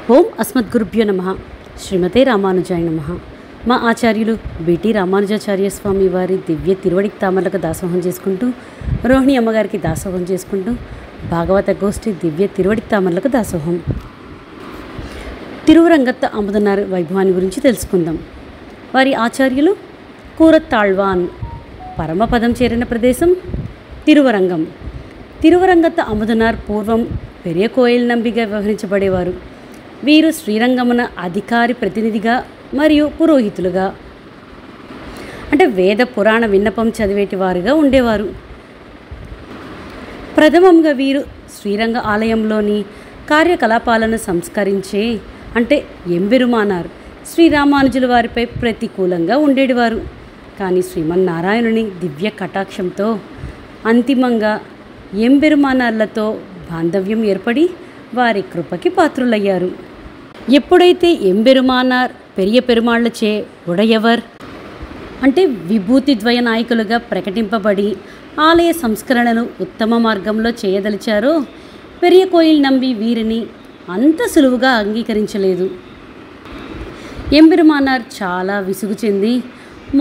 ఓం అస్మద్గురుభ్యో నమః. శ్రీమతే రామానుజాయ నమః. మా ఆచార్యులు బిటి రామానుజాచార్య స్వామి వారి దివ్య తిరువడికి తామలకు దాసోహం చేసుకుంటూ, రోహిణి అమ్మగారికి దాసోహం చేసుకుంటూ, భాగవత గోష్ఠి దివ్య తిరువడికి తామలకు దాసోహం. తిరువరంగత్త అముదనార్ వైభవాన్ని గురించి తెలుసుకుందాం. వారి ఆచార్యులు కూరత్తాళ్వాన్. పరమపదం చేరిన ప్రదేశం తిరువరంగం. తిరువరంగత్త అముదనార్ పూర్వం పెరియ కోయిల్ నంబిగా వ్యవహరించబడేవారు. వీరు శ్రీరంగమున అధికారి ప్రతినిధిగా మరియు పురోహితులుగా, అంటే వేద పురాణ విన్నపం చదివేటి వారుగా ఉండేవారు. ప్రథమంగా వీరు శ్రీరంగ ఆలయంలోని కార్యకలాపాలను సంస్కరించే, అంటే ఎంబెరుమానార్ శ్రీరామానుజుల వారిపై ప్రతికూలంగా ఉండేవారు. కానీ శ్రీమన్నారాయణుని దివ్య కటాక్షంతో అంతిమంగా ఎంబెరుమానార్లతో బాంధవ్యం ఏర్పడి వారి కృపకి పాత్రులయ్యారు. ఎప్పుడైతే ఎంబెరుమానార్ పెరియ పెరుమాళ్లచే ఉడయవర్, అంటే విభూతి ద్వయ నాయకులుగా ప్రకటింపబడి ఆలయ సంస్కరణను ఉత్తమ మార్గంలో చేయదలిచారో, పెరియ కోయిల్ నంబి వీరిని అంత సులువుగా అంగీకరించలేదు. ఎంబెరుమానార్ చాలా విసుగు చెంది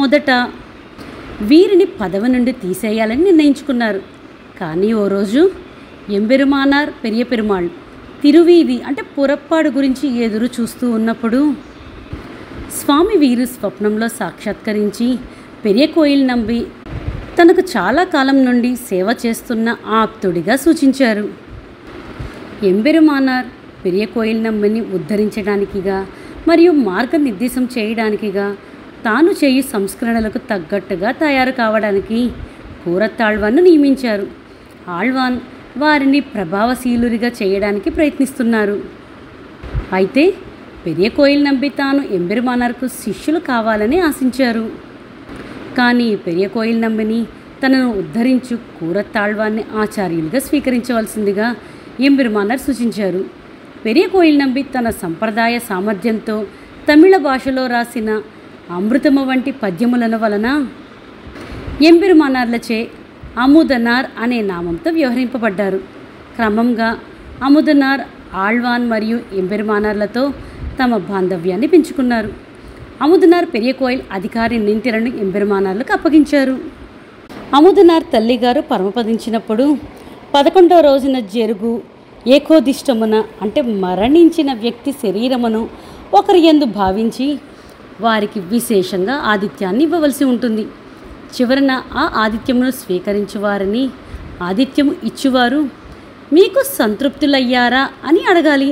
మొదట వీరిని పదవి నుండి తీసేయాలని నిర్ణయించుకున్నారు. కానీ ఓ రోజు ఎంబెరుమానార్ పెరియ పెరుమాళ్ తిరువీధి, అంటే పురప్పాడు గురించి ఎదురు చూస్తూ ఉన్నప్పుడు స్వామి వీరు స్వప్నంలో సాక్షాత్కరించి పెరియ కోయిల్ నంబి తనకు చాలా కాలం నుండి సేవ చేస్తున్న ఆప్తుడిగా సూచించారు. ఎంబెరుమానార్ పెరియ కోయిల్ నంబిని ఉద్ధరించడానికిగా మరియు మార్గనిర్దేశం చేయడానికిగా తాను చేయు సంస్కరణలకు తగ్గట్టుగా తయారు కావడానికి కూరత్తాళ్వాన్ను నియమించారు. ఆళ్వాన్ వారిని ప్రభావశీలురిగా చేయడానికి ప్రయత్నిస్తున్నారు. అయితే పెరియ కోయిల్ నంబి తాను ఎంబెరుమానార్కు శిష్యులు కావాలని ఆశించారు. కానీ పెరియ కోయిల్ నంబిని తనను ఉద్ధరించు కూరత్తాళ్వాన్ని ఆచార్యులుగా స్వీకరించవలసిందిగా ఎంబెరుమానార్ సూచించారు. పెరియ కోయిల్ నంబి తన సంప్రదాయ సామర్థ్యంతో తమిళ భాషలో రాసిన అమృతము వంటి పద్యములను వలన ఎంబెరుమానార్లచే అముదనార్ అనే నామంతో వ్యవహరింపబడ్డారు. క్రమంగా అముదనార్ ఆళ్వాన్ మరియు ఎంబెరుమానార్లతో తమ బాంధవ్యాన్ని పెంచుకున్నారు. అముదనార్ పెరియ కోయిల్ అధికారి నింతిరను ఎంబెరుమానార్లకు అప్పగించారు. అముదనార్ తల్లిగారు పరమపదించినప్పుడు 11వ రోజున జరుగు ఏకోదిష్టమున, అంటే మరణించిన వ్యక్తి శరీరమును ఒకరి యందు భావించి వారికి విశేషంగా ఆతిథ్యాన్ని ఇవ్వవలసి ఉంటుంది. చివరన ఆ ఆతిథ్యమును స్వీకరించువారిని ఆతిథ్యము ఇచ్చువారు మీకు సంతృప్తులయ్యారా అని అడగాలి.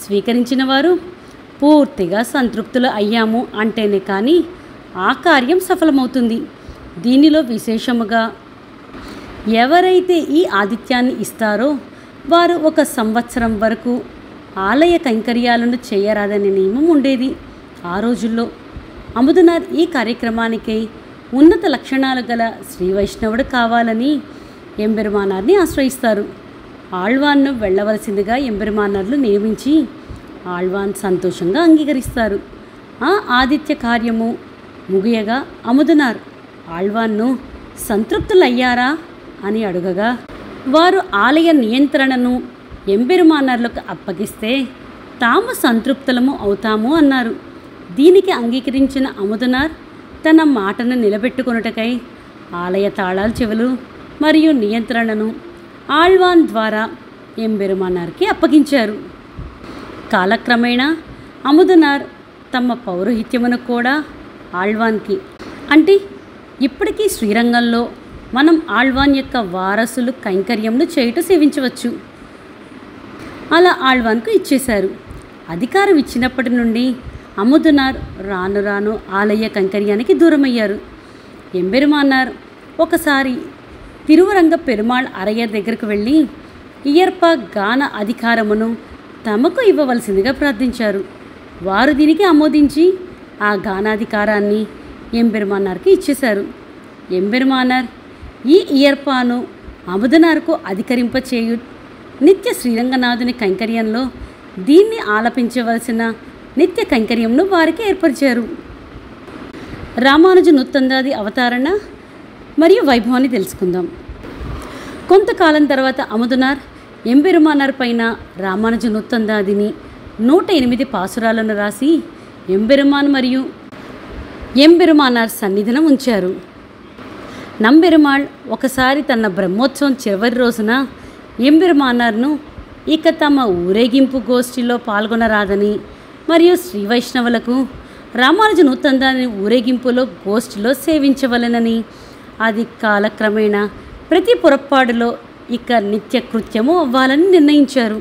స్వీకరించిన వారు పూర్తిగా సంతృప్తులు అయ్యాము అంటేనే కానీ ఆ కార్యం సఫలమవుతుంది. దీనిలో విశేషముగా ఎవరైతే ఈ ఆతిథ్యాన్ని ఇస్తారో వారు 1 సంవత్సరం వరకు ఆలయ కైంకర్యాలను చేయరాదనే నియమం ఉండేది. ఆ రోజుల్లో అముదనార్ ఈ కార్యక్రమానికై ఉన్నత లక్షణాలు గల శ్రీ వైష్ణవుడు కావాలని ఎంబెరుమానార్ని ఆశ్రయిస్తారు. ఆళ్వాన్ను వెళ్ళవలసిందిగా ఎంబెరుమానార్లు నియమించి ఆళ్వాన్ సంతోషంగా అంగీకరిస్తారు. ఆ ఆదిత్య కార్యము ముగియగా అముదనార్ ఆళ్వాన్ను సంతృప్తులయ్యారా అని అడుగగా వారు ఆలయ నియంత్రణను ఎంబెరుమానార్లకు అప్పగిస్తే తాము సంతృప్తులము అవుతాము అన్నారు. దీనికి అంగీకరించిన అముదనార్ తన మాటను నిలబెట్టుకొనుటకై ఆలయ తాళాలు చెవులు మరియు నియంత్రణను ఆళ్వాన్ ద్వారా ఎంబెరుమానార్కి అప్పగించారు. కాలక్రమేణా అముదనార్ తమ పౌరోహిత్యమును కూడా ఆళ్వాన్కి, అంటే ఇప్పటికీ శ్రీరంగంలో మనం ఆళ్వాన్ యొక్క వారసులు కైంకర్యంను చేయుట సేవించవచ్చు, అలా ఆళ్వాన్కు ఇచ్చేశారు. అధికారం ఇచ్చినప్పటి నుండి అముదనార్ రాను రాను ఆలయ కైంకర్యానికి దూరమయ్యారు. ఎంబెరుమానార్ ఒకసారి తిరువరంగ పెరుమాళ్ అరయ్యర్ దగ్గరకు వెళ్ళి ఇయర్ప గాన అధికారమును తమకు ఇవ్వవలసిందిగా ప్రార్థించారు. వారు దీనికి ఆమోదించి ఆ గానాధికారాన్ని ఎంబెరుమానార్కి ఇచ్చేశారు. ఎంబెరుమానార్ ఈ ఇయర్పాను అముదనార్కు అధికరింపచేయు నిత్య శ్రీరంగనాథుని కైంకర్యంలో దీన్ని ఆలపించవలసిన నిత్య కైంకర్యంను వారికి ఏర్పరిచారు. రామానుజ నూత్తందాది అవతారణ మరియు వైభవాన్ని తెలుసుకుందాం. కొంతకాలం తర్వాత అముదనార్ ఎంబెరుమానార్ పైన రామానుజ నూత్తందాదిని 108 పాసురాలను రాసి ఎంబెరుమాన్ మరియు ఎంబెరుమానార్ సన్నిధిన ఉంచారు. నంబెరుమాళ్ ఒకసారి తన బ్రహ్మోత్సవం చివరి రోజున ఎంబెరుమానార్ను ఇక తమ ఊరేగింపు గోష్ఠిలో పాల్గొనరాదని మరియు శ్రీ వైష్ణవులకు రామానుజ నూతందాని ఊరేగింపులో గోష్ఠిలో సేవించవలెనని, అది కాలక్రమేణా ప్రతి పొరపాటులో ఇక నిత్య కృత్యము అవ్వాలని నిర్ణయించారు.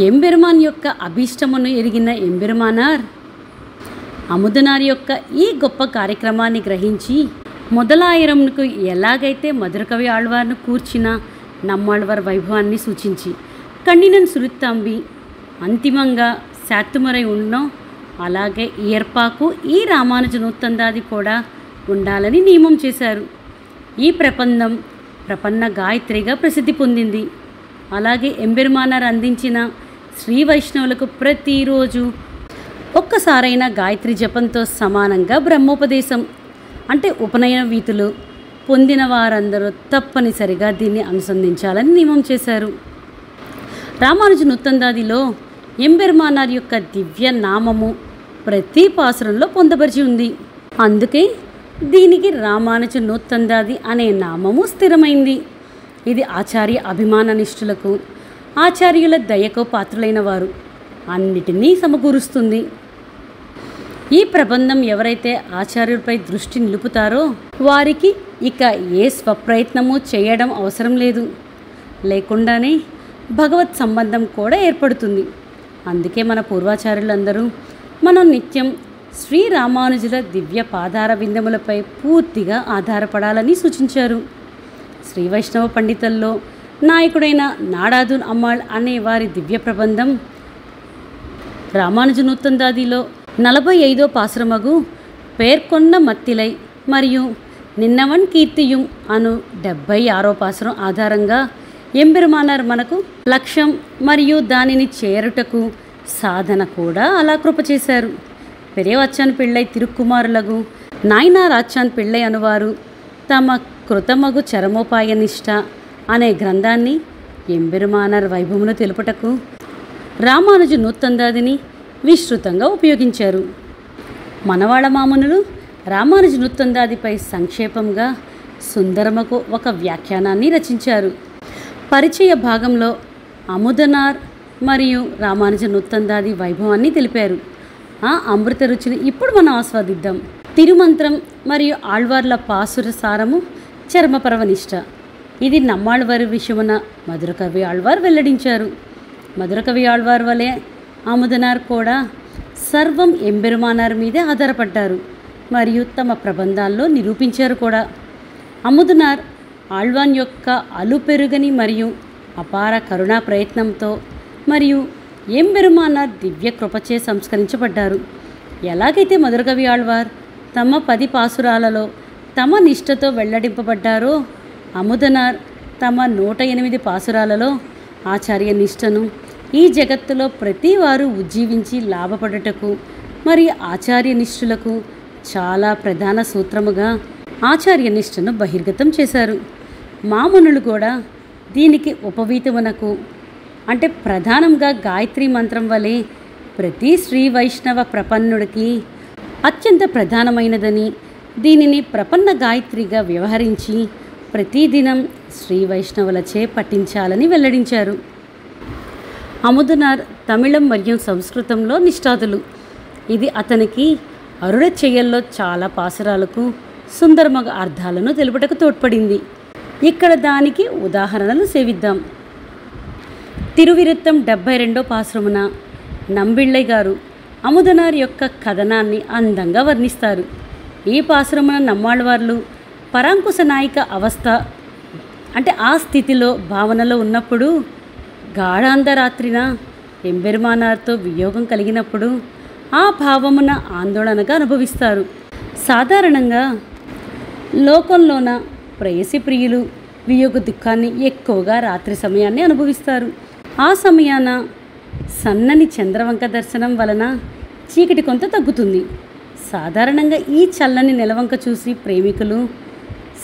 ఎంబెరుమాన్ యొక్క అభీష్టమును ఎరిగిన ఎంబెరుమానార్ అముదనార్ యొక్క ఈ గొప్ప కార్యక్రమాన్ని గ్రహించి మొదలాయిరంకు ఎలాగైతే మధురకవి ఆళ్వార్ను కూర్చిన నమ్మాళ్వార్ వైభవాన్ని సూచించి కన్నినన్ సురుత్తాంబి అంతిమంగా శాత్తుమరై ఉన్నో అలాగే ఏర్పాకు ఈ రామానుజ నూతందాది కూడా ఉండాలని నియమం చేశారు. ఈ ప్రపన్న గాయత్రిగా ప్రసిద్ధి పొందింది. అలాగే ఎంబెరుమానార్ అందించిన శ్రీ వైష్ణవులకు ప్రతిరోజు ఒక్కసారైన గాయత్రి జపంతో సమానంగా బ్రహ్మోపదేశం అంటే ఉపనయన వీతులు పొందిన వారందరూ తప్పనిసరిగా దీన్ని అనుసంధించాలని నియమం చేశారు. రామానుజ నూతందాదిలో ఎంబెరుమానార్ యొక్క దివ్య నామము ప్రతి పాసురంలో పొందపరిచి ఉంది. అందుకే దీనికి రామానుజ నూతందాది అనే నామము స్థిరమైంది. ఇది ఆచార్య అభిమాన నిష్ఠులకు, ఆచార్యుల దయకు పాత్రులైన వారు అన్నిటినీ సమకూరుస్తుంది. ఈ ప్రబంధం ఎవరైతే ఆచార్యుడిపై దృష్టి నిలుపుతారో వారికి ఇక ఏ స్వప్రయత్నము చేయడం అవసరం లేదు. లేకుండానే భగవత్ సంబంధం కూడా ఏర్పడుతుంది. అందుకే మన పూర్వాచార్యులందరూ మనం నిత్యం శ్రీ రామానుజుల దివ్య పాదార విందములపై పూర్తిగా ఆధారపడాలని సూచించారు. శ్రీ వైష్ణవ పండితుల్లో నాయకుడైన నాడాదున్ అమ్మాళ్ అనే వారి దివ్య ప్రబంధం రామానుజ నూతందాదిలో 45వ పాసురమగు పేర్కొన్న మత్తిలై మరియు నిన్నవన్ కీర్తియుం అను 76వ పాసురం ఆధారంగా ఎంబెరుమానార్ మనకు లక్ష్యం మరియు దానిని చేరుటకు సాధన కూడా అలా కృప చేశారు. పెరియవచ్చాన్ పిళ్ళై తిరుక్కుమారులగు నాయనార్ ఆచ్చాన్ పిళ్ళై అనువారు తమ కృతమగు చరమోపాయ నిష్ఠ అనే గ్రంథాన్ని ఎంబెరుమానార్ వైభవమును తెలుపుటకు రామానుజ నూతందాదిని విస్తృతంగా ఉపయోగించారు. మనవాళ మామనులు రామానుజ నూతందాదిపై సంక్షేపంగా సుందరమకు ఒక వ్యాఖ్యానాన్ని రచించారు. పరిచయ భాగంలో అముదనార్ మరియు రామానుజ నూతందాది వైభవాన్ని తెలిపారు. ఆ అమృత రుచిని ఇప్పుడు మనం ఆస్వాదిద్దాం. తిరుమంత్రం మరియు ఆళ్వార్ల పాసుర సారము చర్మపరవనిష్ట. ఇది నమ్మాళ్వారి విషయమున మధురకవి ఆళ్వార్ వెల్లడించారు. మధురకవి ఆళ్వార్ వలె అముదనార్ కూడా సర్వం ఎంబెరుమానార్ మీదే ఆధారపడ్డారు మరియు తమ ప్రబంధాల్లో నిరూపించారు కూడా. అముదనార్ ఆళ్వాన్ యొక్క అలుపెరుగని మరియు అపార కరుణా ప్రయత్నంతో మరియు ఎంబెరుమానార్ దివ్య కృపచే సంస్కరించబడ్డారు. ఎలాగైతే మధురకవి ఆళ్వార్ తమ 10 పాసురాలలో తమ నిష్ఠతో వెల్లడింపబడ్డారో అముదనార్ తమ 108 పాసురాలలో ఆచార్య నిష్ఠను ఈ జగత్తులో ప్రతి వారు ఉజ్జీవించి లాభపడుటకు మరియు ఆచార్య నిష్ఠులకు చాలా ప్రధాన సూత్రముగా ఆచార్య నిష్ఠను బహిర్గతం చేశారు. మామనులు కూడా దీనికి ఉపవీతమునకు అంటే ప్రధానంగా గాయత్రి మంత్రం వలె ప్రతి శ్రీ వైష్ణవ ప్రపన్నుడికి అత్యంత ప్రధానమైనదని, దీనిని ప్రపన్న గాయత్రిగా వ్యవహరించి ప్రతిదినం శ్రీ వైష్ణవులచే పఠించాలని వెల్లడించారు. అముదనార్ తమిళం మరియు సంస్కృతంలో నిష్ఠాతులు. ఇది అతనికి అరుడ చెయ్యల్లో చాలా పాసురాలకు సుందరమగ అర్థాలను తెలుపుటకు తోడ్పడింది. ఇక్కడ దానికి ఉదాహరణలు సేవిద్దాం. తిరువిరుత్తం 72వ పాసురమున నంబిళ్ళై గారు అముదనార్ యొక్క కథనాన్ని అందంగా వర్ణిస్తారు. ఈ పాసురమున నమ్మాళ్వార్లు పరాంకుశ నాయిక అవస్థ అంటే ఆ స్థితిలో భావనలో ఉన్నప్పుడు గాఢాంధరాత్రిన ఎంబెరుమానార్తో వియోగం కలిగినప్పుడు ఆ భావమున ఆందోళనగా అనుభవిస్తారు. సాధారణంగా లోకంలోన ప్రేయసి ప్రియులు వియోగ దుఃఖాన్ని ఎక్కువగా రాత్రి సమయాన్ని అనుభవిస్తారు. ఆ సమయాన సన్నని చంద్రవంక దర్శనం వలన చీకటి కొంత తగ్గుతుంది. సాధారణంగా ఈ చల్లని నెలవంక చూసి ప్రేమికులు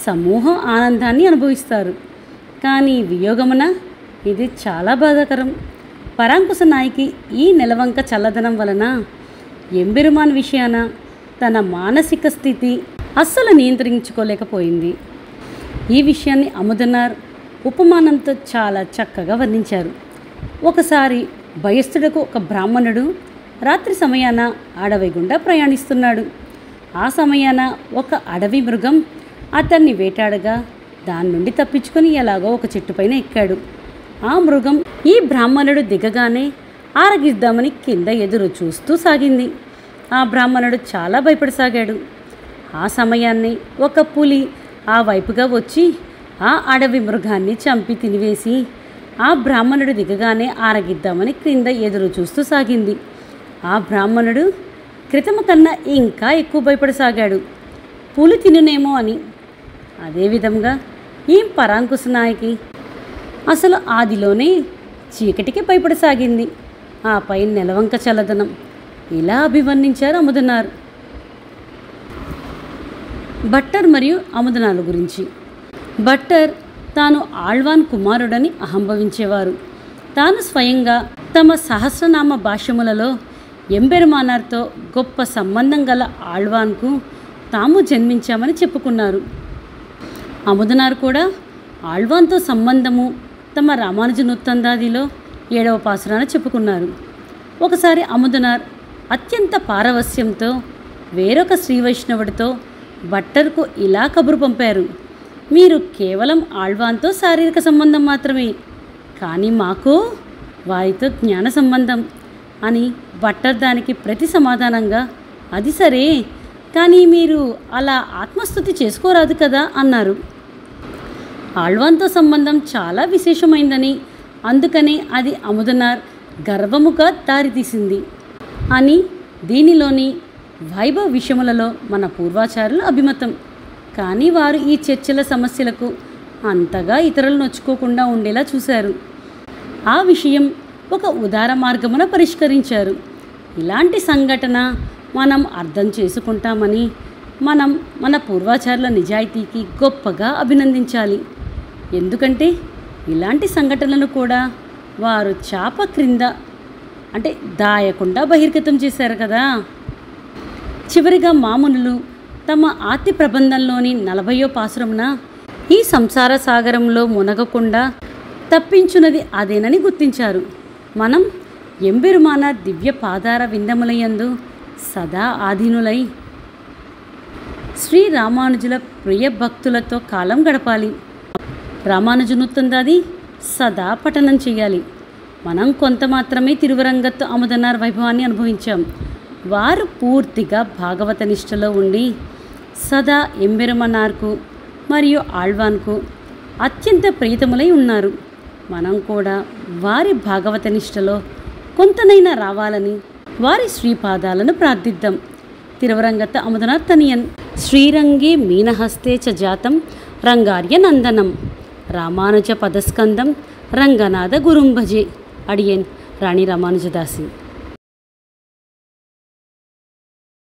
సమూహ ఆనందాన్ని అనుభవిస్తారు. కానీ వియోగమున ఇది చాలా బాధాకరం. పరాంకుశ నాయకి ఈ నెలవంక చల్లదనం వలన ఎంబెరుమాన్ విషయాన తన మానసిక స్థితి అస్సలు నియంత్రించుకోలేకపోయింది. ఈ విషయాన్ని అముదనార్ ఉపమానంతో చాలా చక్కగా వర్ణించారు. ఒకసారి భయస్థుడకు ఒక బ్రాహ్మణుడు రాత్రి సమయాన అడవి గుండా ప్రయాణిస్తున్నాడు. ఆ సమయాన ఒక అడవి మృగం అతన్ని వేటాడగా దాని నుండి తప్పించుకొని ఎలాగో ఒక చెట్టుపైన ఎక్కాడు. ఆ మృగం ఈ బ్రాహ్మణుడు దిగగానే ఆరగిద్దామని కింద ఎదురు చూస్తూ సాగింది. ఆ బ్రాహ్మణుడు చాలా భయపడసాగాడు. ఆ సమయాన్ని ఒక పులి ఆ వైపుగా వచ్చి ఆ అడవి మృగాన్ని చంపి తినివేసి ఆ బ్రాహ్మణుడు దిగగానే ఆరగిద్దామని క్రింద ఎదురు చూస్తూ సాగింది. ఆ బ్రాహ్మణుడు క్రితము కన్నా ఇంకా ఎక్కువ భయపడసాగాడు, పులి తినునేమో అని. అదేవిధంగా ఈ పరాంకుశ నాయకి అసలు ఆదిలోనే చీకటికి భయపడసాగింది. ఆపై నెలవంక చల్లదనం ఇలా అభివర్ణించారు అముదనార్. భట్టర్ మరియు అముదనార్ గురించి. భట్టర్ తాను ఆళ్వాన్ కుమారుడని అహంభవించేవారు. తాను స్వయంగా తమ సహస్రనామ భాష్యములలో ఎంబెరుమానార్తో గొప్ప సంబంధం గల ఆళ్వాన్కు తాము జన్మించామని చెప్పుకున్నారు. అముదనార్ కూడా ఆళ్వాన్తో సంబంధము తమ రామానుజ నూత్తందాదిలో 7వ పాసురాన చెప్పుకున్నారు. ఒకసారి అముదనార్ అత్యంత పారవస్యంతో వేరొక శ్రీ వైష్ణవుడితో భట్టర్కు ఇలా కబురు పంపారు: మీరు కేవలం ఆళ్వాన్తో శారీరక సంబంధం మాత్రమే, కానీ మాకు వారితో జ్ఞాన సంబంధం అని. భట్టర్ దానికి ప్రతి సమాధానంగా అది సరే, కానీ మీరు అలా ఆత్మస్తుతి చేసుకోరాదు కదా అన్నారు. ఆళ్వాన్తో సంబంధం చాలా విశేషమైందని, అందుకనే అది అముదనార్ గర్వముగా దారితీసింది అని దీనిలోని వైభవ విషయములలో మన పూర్వాచారుల అభిమతం. కానీ వారు ఈ చర్చల సమస్యలకు అంతగా ఇతరులు నొచ్చుకోకుండా ఉండేలా చూశారు. ఆ విషయం ఒక ఉదార మార్గమున పరిష్కరించారు. ఇలాంటి సంఘటన మనం అర్థం చేసుకుంటామని మనం మన పూర్వాచారుల నిజాయితీకి గొప్పగా అభినందించాలి. ఎందుకంటే ఇలాంటి సంఘటనలను కూడా వారు చాప క్రింద అంటే దాయకుండా బహిర్గతం చేశారు కదా. చివరిగా మామునులు తమ ఆర్తి ప్రబంధంలోని 40వ పాసురమున ఈ సంసార సాగరంలో మునగకుండా తప్పించున్నది అదేనని గుర్తించారు. మనం ఎంబెరుమానార్ దివ్య పాదార విందములయందు సదా ఆధీనులై శ్రీ రామానుజుల ప్రియ భక్తులతో కాలం గడపాలి. రామానుజ నూత్తందాది సదా పఠనం చేయాలి. మనం కొంత మాత్రమే తిరువరంగత్తు అముదనార్ వైభవాన్ని అనుభవించాం. వారు పూర్తిగా భాగవత నిష్టలో ఉండి సదా ఎంబెరుమానార్కు మరియు ఆళ్వాన్కు అత్యంత ప్రీతములై ఉన్నారు. మనం కూడా వారి భాగవత నిష్టలో కొంతనైనా రావాలని వారి శ్రీపాదాలను ప్రార్థిద్దాం. తిరువరంగత్త అముదనార్ తనియన్. శ్రీరంగే మీనహస్తే చ జాతం రంగార్య నందనం రామానుజ పదస్కందం రంగనాథ గురుం భజే. అడియన్ రాణి రామానుజదాసి.